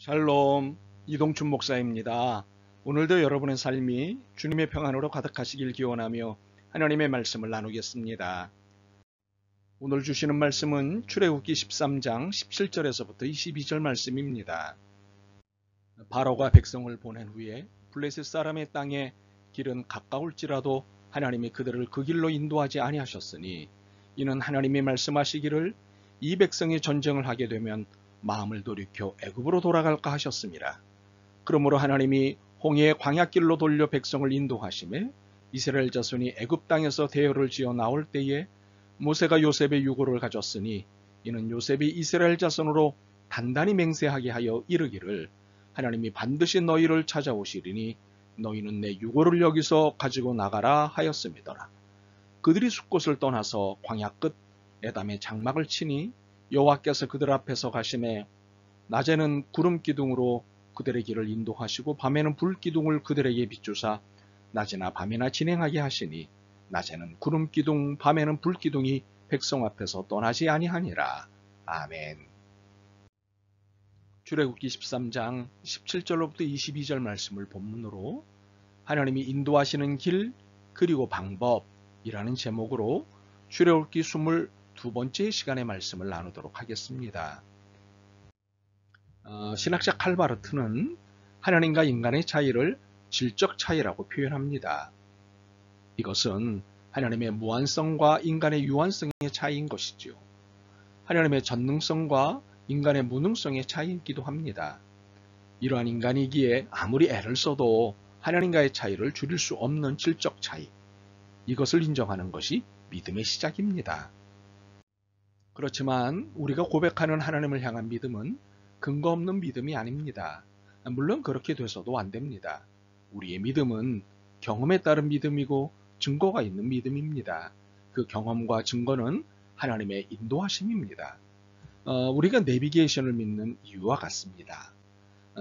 샬롬, 이동춘 목사입니다. 오늘도 여러분의 삶이 주님의 평안으로 가득하시길 기원하며 하나님의 말씀을 나누겠습니다. 오늘 주시는 말씀은 출애굽기 13장 17절에서부터 22절 말씀입니다. 바로가 백성을 보낸 후에 블레셋 사람의 땅에 길은 가까울지라도 하나님이 그들을 그 길로 인도하지 아니하셨으니 이는 하나님이 말씀하시기를 이 백성이 전쟁을 하게 되면 마음을 돌이켜 애굽으로 돌아갈까 하셨습니다. 그러므로 하나님이 홍해의 광야길로 돌려 백성을 인도하심에 이스라엘 자손이 애굽 땅에서 대열을 지어 나올 때에 모세가 요셉의 유고를 가졌으니 이는 요셉이 이스라엘 자손으로 단단히 맹세하게 하여 이르기를 하나님이 반드시 너희를 찾아오시리니 너희는 내 유고를 여기서 가지고 나가라 하였음이더라. 그들이 숫곳을 떠나서 광야 끝 에담에 장막을 치니 여호와께서 그들 앞에서 가심에 낮에는 구름 기둥으로 그들의 길을 인도하시고 밤에는 불 기둥을 그들에게 비추사 낮이나 밤이나 진행하게 하시니 낮에는 구름 기둥 밤에는 불 기둥이 백성 앞에서 떠나지 아니하니라. 아멘. 출애굽기 13장 17절로부터 22절 말씀을 본문으로 하나님이 인도하시는 길 그리고 방법이라는 제목으로 출애굽기 22번째 시간의 말씀을 나누도록 하겠습니다. 신학자 칼바르트는 하나님과 인간의 차이를 질적 차이라고 표현합니다. 이것은 하나님의 무한성과 인간의 유한성의 차이인 것이지요. 하나님의 전능성과 인간의 무능성의 차이이기도 합니다. 이러한 인간이기에 아무리 애를 써도 하나님과의 차이를 줄일 수 없는 질적 차이, 이것을 인정하는 것이 믿음의 시작입니다. 그렇지만 우리가 고백하는 하나님을 향한 믿음은 근거 없는 믿음이 아닙니다. 물론 그렇게 돼서도 안 됩니다. 우리의 믿음은 경험에 따른 믿음이고 증거가 있는 믿음입니다. 그 경험과 증거는 하나님의 인도하심입니다. 우리가 내비게이션을 믿는 이유와 같습니다.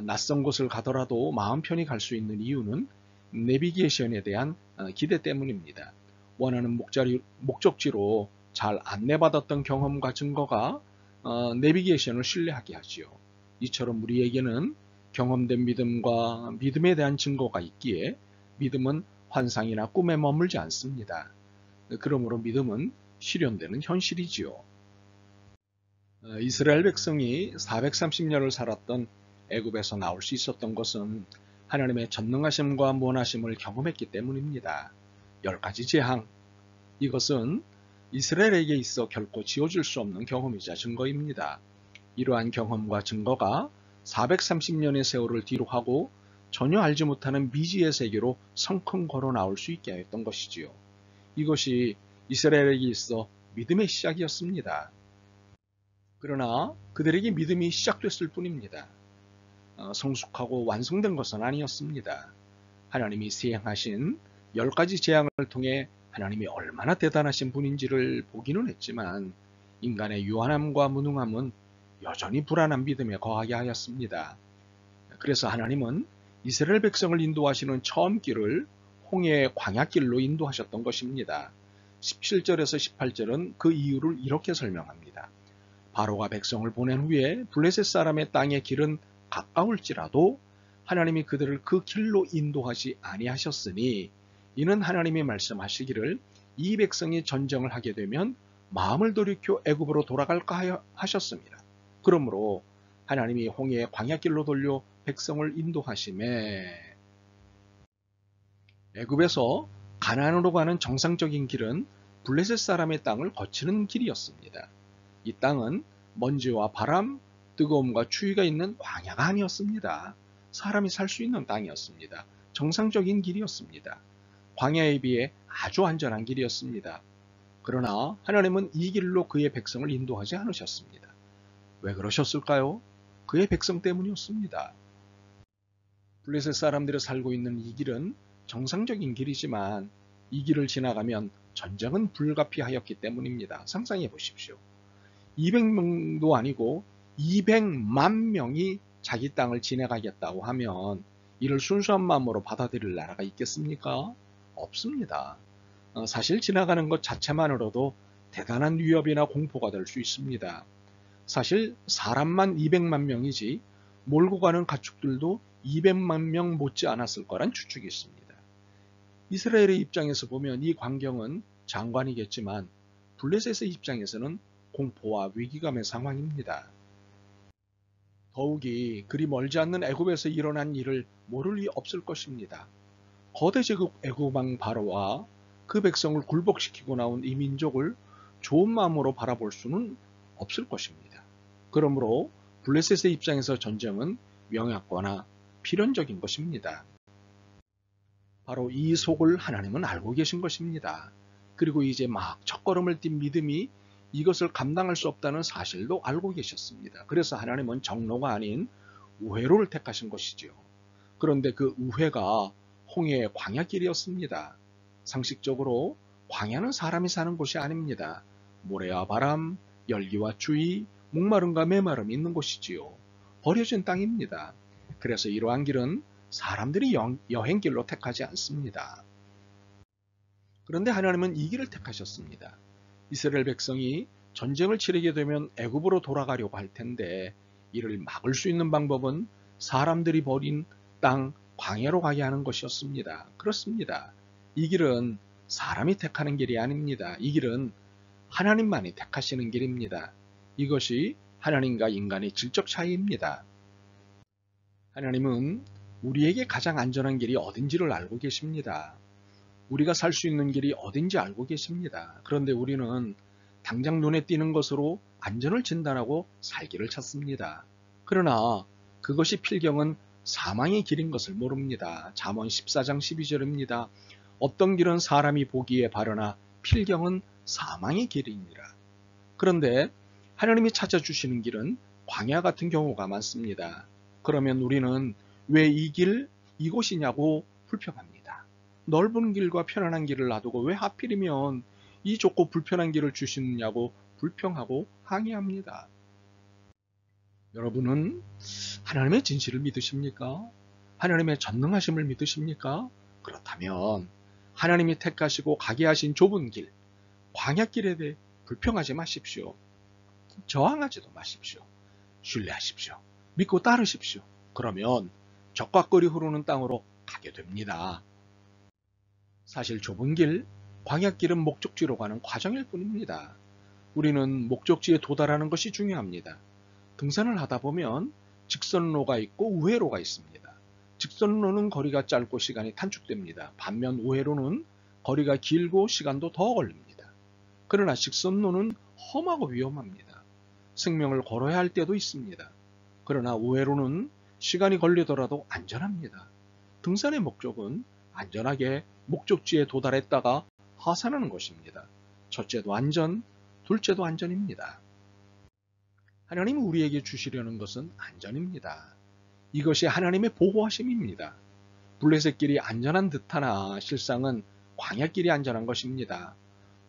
낯선 곳을 가더라도 마음 편히 갈 수 있는 이유는 내비게이션에 대한 기대 때문입니다. 원하는 목적지로 잘 안내받았던 경험과 증거가 내비게이션을 신뢰하게 하지요. 이처럼 우리에게는 경험된 믿음과 믿음에 대한 증거가 있기에 믿음은 환상이나 꿈에 머물지 않습니다. 그러므로 믿음은 실현되는 현실이지요. 이스라엘 백성이 430년을 살았던 애굽에서 나올 수 있었던 것은 하나님의 전능하심과 무한하심을 경험했기 때문입니다. 10가지 재앙, 이것은 이스라엘에게 있어 결코 지워질 수 없는 경험이자 증거입니다. 이러한 경험과 증거가 430년의 세월을 뒤로 하고 전혀 알지 못하는 미지의 세계로 성큼 걸어 나올 수 있게 하였던 것이지요. 이것이 이스라엘에게 있어 믿음의 시작이었습니다. 그러나 그들에게 믿음이 시작됐을 뿐입니다. 성숙하고 완성된 것은 아니었습니다. 하나님이 시행하신 10가지 재앙을 통해 하나님이 얼마나 대단하신 분인지를 보기는 했지만 인간의 유한함과 무능함은 여전히 불안한 믿음에 거하게 하였습니다. 그래서 하나님은 이스라엘 백성을 인도하시는 처음 길을 홍해의 광야길로 인도하셨던 것입니다. 17절에서 18절은 그 이유를 이렇게 설명합니다. 바로가 백성을 보낸 후에 블레셋 사람의 땅의 길은 가까울지라도 하나님이 그들을 그 길로 인도하지 아니하셨으니 이는 하나님이 말씀하시기를 이 백성이 전쟁을 하게 되면 마음을 돌이켜 애굽으로 돌아갈까 하셨습니다. 그러므로 하나님이 홍해의 광야길로 돌려 백성을 인도하심에 애굽에서 가나안으로 가는 정상적인 길은 블레셋 사람의 땅을 거치는 길이었습니다. 이 땅은 먼지와 바람, 뜨거움과 추위가 있는 광야가 아니었습니다. 사람이 살 수 있는 땅이었습니다. 정상적인 길이었습니다. 광야에 비해 아주 안전한 길이었습니다. 그러나 하나님은 이 길로 그의 백성을 인도하지 않으셨습니다. 왜 그러셨을까요? 그의 백성 때문이었습니다. 블레셋 사람들이 살고 있는 이 길은 정상적인 길이지만 이 길을 지나가면 전쟁은 불가피하였기 때문입니다. 상상해 보십시오. 200명도 아니고 200만 명이 자기 땅을 지나가겠다고 하면 이를 순수한 마음으로 받아들일 나라가 있겠습니까? 없습니다. 사실 지나가는 것 자체만으로도 대단한 위협이나 공포가 될 수 있습니다. 사실 사람만 200만 명이지 몰고 가는 가축들도 200만 명 못지 않았을 거란 추측이 있습니다. 이스라엘의 입장에서 보면 이 광경은 장관이겠지만 블레셋의 입장에서는 공포와 위기감의 상황입니다. 더욱이 그리 멀지 않는 애굽에서 일어난 일을 모를 리 없을 것입니다. 거대 제국 애굽 왕 바로와 그 백성을 굴복시키고 나온 이 민족을 좋은 마음으로 바라볼 수는 없을 것입니다. 그러므로 블레셋의 입장에서 전쟁은 명약과나 필연적인 것입니다. 바로 이 속을 하나님은 알고 계신 것입니다. 그리고 이제 막 첫걸음을 띈 믿음이 이것을 감당할 수 없다는 사실도 알고 계셨습니다. 그래서 하나님은 정로가 아닌 우회로를 택하신 것이지요. 그런데 그 우회가 홍해의 광야길이었습니다. 상식적으로 광야는 사람이 사는 곳이 아닙니다. 모래와 바람, 열기와 추위, 목마름과 메마름이 있는 곳이지요. 버려진 땅입니다. 그래서 이러한 길은 사람들이 여행길로 택하지 않습니다. 그런데 하나님은 이 길을 택하셨습니다. 이스라엘 백성이 전쟁을 치르게 되면 애굽으로 돌아가려고 할 텐데 이를 막을 수 있는 방법은 사람들이 버린 땅 광야로 가게 하는 것이었습니다. 그렇습니다. 이 길은 사람이 택하는 길이 아닙니다. 이 길은 하나님만이 택하시는 길입니다. 이것이 하나님과 인간의 질적 차이입니다. 하나님은 우리에게 가장 안전한 길이 어딘지를 알고 계십니다. 우리가 살 수 있는 길이 어딘지 알고 계십니다. 그런데 우리는 당장 눈에 띄는 것으로 안전을 진단하고 살기를 찾습니다. 그러나 그것이 필경은 사망의 길인 것을 모릅니다. 잠언 14장 12절입니다. 어떤 길은 사람이 보기에 바르나 필경은 사망의 길이니라. 그런데 하나님이 찾아주시는 길은 광야 같은 경우가 많습니다. 그러면 우리는 왜 이 길, 이곳이냐고 불평합니다. 넓은 길과 편안한 길을 놔두고 왜 하필이면 이 좁고 불편한 길을 주시느냐고 불평하고 항의합니다. 여러분은 하나님의 진실을 믿으십니까? 하나님의 전능하심을 믿으십니까? 그렇다면 하나님이 택하시고 가게 하신 좁은 길, 광야길에 대해 불평하지 마십시오. 저항하지도 마십시오. 신뢰하십시오. 믿고 따르십시오. 그러면 적과 꿀이 흐르는 땅으로 가게 됩니다. 사실 좁은 길, 광야길은 목적지로 가는 과정일 뿐입니다. 우리는 목적지에 도달하는 것이 중요합니다. 등산을 하다 보면 직선로가 있고 우회로가 있습니다. 직선로는 거리가 짧고 시간이 단축됩니다. 반면 우회로는 거리가 길고 시간도 더 걸립니다. 그러나 직선로는 험하고 위험합니다. 생명을 걸어야 할 때도 있습니다. 그러나 우회로는 시간이 걸리더라도 안전합니다. 등산의 목적은 안전하게 목적지에 도달했다가 하산하는 것입니다. 첫째도 안전, 둘째도 안전입니다. 하나님이 우리에게 주시려는 것은 안전입니다. 이것이 하나님의 보호하심입니다. 블레셋 길이 안전한 듯하나 실상은 광야길이 안전한 것입니다.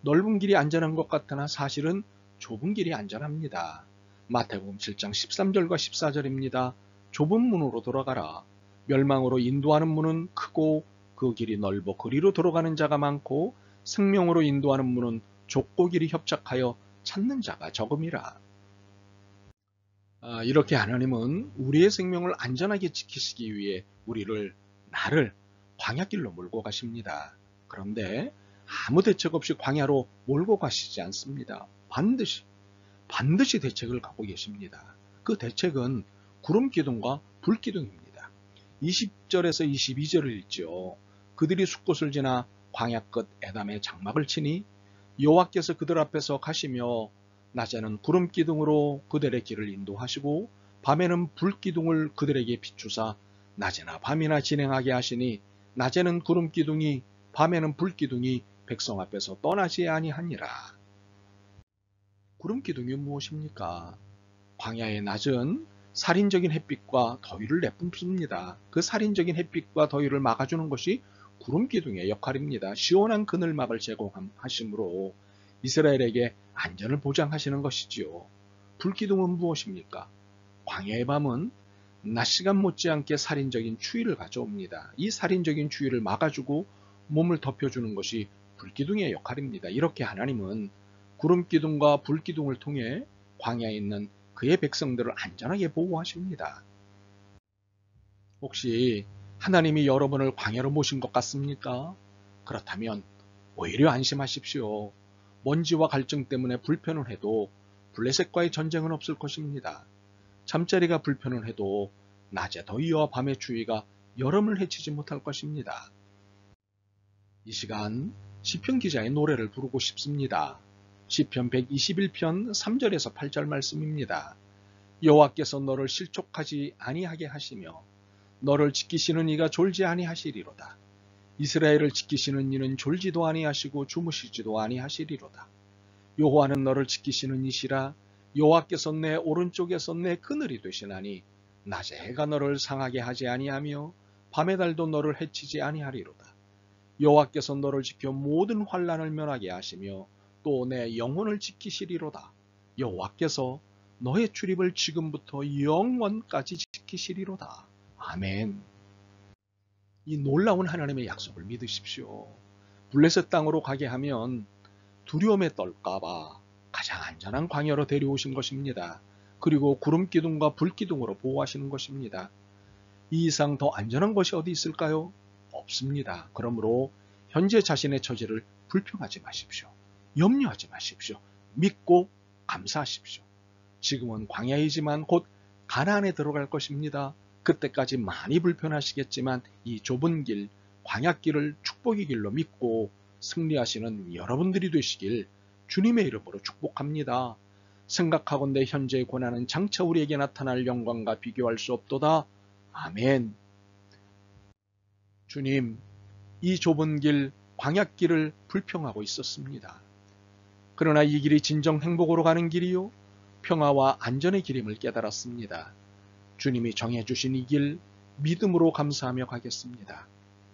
넓은 길이 안전한 것 같으나 사실은 좁은 길이 안전합니다. 마태복음 7장 13절과 14절입니다. 좁은 문으로 돌아가라. 멸망으로 인도하는 문은 크고 그 길이 넓어 그리로 들어가는 자가 많고 생명으로 인도하는 문은 좁고 길이 협착하여 찾는 자가 적음이라. 이렇게 하나님은 우리의 생명을 안전하게 지키시기 위해 나를 광야길로 몰고 가십니다. 그런데 아무 대책 없이 광야로 몰고 가시지 않습니다. 반드시 대책을 갖고 계십니다. 그 대책은 구름기둥과 불기둥입니다. 20절에서 22절을 읽죠. 그들이 숫곳을 지나 광야 끝 에담의 장막을 치니 여호와께서 그들 앞에서 가시며 낮에는 구름기둥으로 그들의 길을 인도하시고 밤에는 불기둥을 그들에게 비추사 낮이나 밤이나 진행하게 하시니 낮에는 구름기둥이 밤에는 불기둥이 백성 앞에서 떠나지 아니하니라. 구름기둥이 무엇입니까? 광야의 낮은 살인적인 햇빛과 더위를 내뿜습니다. 그 살인적인 햇빛과 더위를 막아주는 것이 구름기둥의 역할입니다. 시원한 그늘막을 제공하심으로 이스라엘에게 안전을 보장하시는 것이지요. 불기둥은 무엇입니까? 광야의 밤은 낮 시간 못지않게 살인적인 추위를 가져옵니다. 이 살인적인 추위를 막아주고 몸을 덮여주는 것이 불기둥의 역할입니다. 이렇게 하나님은 구름기둥과 불기둥을 통해 광야에 있는 그의 백성들을 안전하게 보호하십니다. 혹시 하나님이 여러분을 광야로 모신 것 같습니까? 그렇다면 오히려 안심하십시오. 먼지와 갈증 때문에 불편을 해도 블레셋과의 전쟁은 없을 것입니다. 잠자리가 불편을 해도 낮의 더위와 밤의 추위가 여러분을 해치지 못할 것입니다. 이 시간 시편 기자의 노래를 부르고 싶습니다. 시편 121편 3절에서 8절 말씀입니다. 여호와께서 너를 실족하지 아니하게 하시며 너를 지키시는 이가 졸지 아니하시리로다. 이스라엘을 지키시는 이는 졸지도 아니하시고 주무시지도 아니하시리로다. 여호와는 너를 지키시는 이시라. 여호와께서 내 오른쪽에서 내 그늘이 되시나니 낮에 해가 너를 상하게 하지 아니하며 밤의 달도 너를 해치지 아니하리로다. 여호와께서 너를 지켜 모든 환난을 면하게 하시며 또 내 영혼을 지키시리로다. 여호와께서 너의 출입을 지금부터 영원까지 지키시리로다. 아멘. 이 놀라운 하나님의 약속을 믿으십시오. 블레셋 땅으로 가게 하면 두려움에 떨까봐 가장 안전한 광야로 데려오신 것입니다. 그리고 구름 기둥과 불 기둥으로 보호하시는 것입니다. 이 이상 더 안전한 것이 어디 있을까요? 없습니다. 그러므로 현재 자신의 처지를 불평하지 마십시오. 염려하지 마십시오. 믿고 감사하십시오. 지금은 광야이지만 곧 가나안에 들어갈 것입니다. 그때까지 많이 불편하시겠지만 이 좁은 길, 광야길을 축복의 길로 믿고 승리하시는 여러분들이 되시길 주님의 이름으로 축복합니다. 생각하건대 현재의 고난은 장차 우리에게 나타날 영광과 비교할 수 없도다. 아멘. 주님, 이 좁은 길, 광야길을 불평하고 있었습니다. 그러나 이 길이 진정 행복으로 가는 길이요 평화와 안전의 길임을 깨달았습니다. 주님이 정해주신 이 길 믿음으로 감사하며 가겠습니다.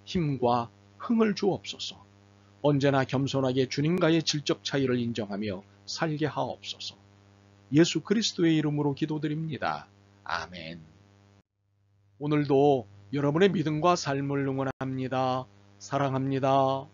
힘과 흥을 주옵소서. 언제나 겸손하게 주님과의 질적 차이를 인정하며 살게 하옵소서. 예수 그리스도의 이름으로 기도드립니다. 아멘. 오늘도 여러분의 믿음과 삶을 응원합니다. 사랑합니다.